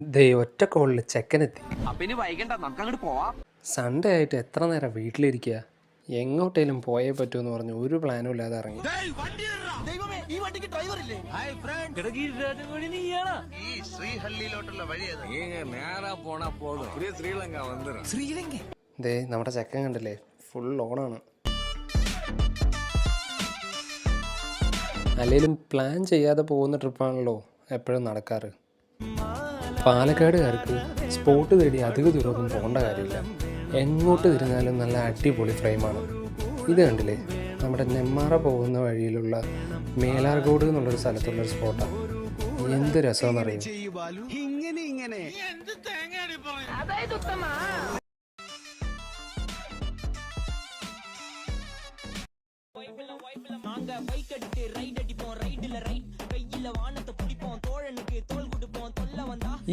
ദേ ഒറ്റ കോളിൽ ചെക്കനെത്തി. അപ്പിനി വൈകണ്ട, നമുക്ക് അങ്ങോട്ട് പോവാം. സൺഡേ ആയിട്ട് എത്ര നേരം വീട്ടിലിരിക്കുക? എങ്ങോട്ടേലും പോയേ പറ്റുമെന്ന് പറഞ്ഞ് ഒരു പ്ലാനും ഇല്ലാതെ ഇറങ്ങി. ദേ നമ്മുടെ ചെക്കൻ കണ്ടില്ലേ, ഫുൾ ഓണാണ്. അല്ലെങ്കിലും പ്ലാൻ ചെയ്യാതെ പോകുന്ന ട്രിപ്പാണല്ലോ എപ്പോഴും നടക്കാറ്. പാലക്കാടുകാർക്ക് സ്പോട്ട് തേടി അധിക ദൂരമൊന്നും പോകേണ്ട കാര്യമില്ല. എങ്ങോട്ട് തിരിഞ്ഞാലും നല്ല അടിപൊളി ഫ്രെയിമാണ്. ഇത് കണ്ടില്ലേ, നമ്മുടെ നെമ്മാറ പോകുന്ന വഴിയിലുള്ള മേലാർകോട് എന്നുള്ളൊരു സ്ഥലത്തുള്ളൊരു സ്പോട്ടാണ്. എന്ത് രസമെന്നറിയും.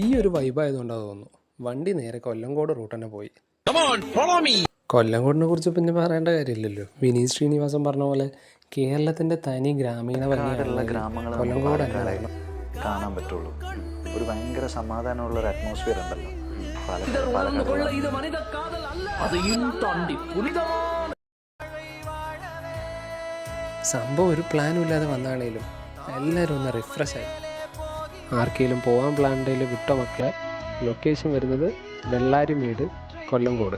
ഈ ഒരു വൈബായതുകൊണ്ടാണ് തോന്നുന്നു വണ്ടി നേരെ കൊല്ലങ്കോട് റൂട്ട് തന്നെ പോയി. കൊല്ലങ്കോടിനെ കുറിച്ച് പിന്നെ പറയേണ്ട കാര്യമില്ലല്ലോ. വിനീത് ശ്രീനിവാസൻ പറഞ്ഞ പോലെ കേരളത്തിന്റെ തനി ഗ്രാമീണ ഗ്രാമങ്ങൾ കൊല്ലങ്കോട് കാണാൻ പറ്റുള്ളൂ. ഒരു ഭയങ്കര സമാധാനമുള്ള ഒരു അറ്റ്മോസ്ഫിയർ ഉണ്ടല്ലോ സംഭവം. ഒരു പ്ലാനും ഇല്ലാതെ വന്നാണേലും എല്ലാവരും ഒന്ന് റിഫ്രഷ് ആയി. ആർക്കെങ്കിലും പോകാൻ പ്ലാൻ ഉണ്ടെങ്കിൽ വിട്ട മക്കളെ. ലൊക്കേഷൻ വരുന്നത് വെള്ളാരിമേട്, കൊല്ലങ്കോട്.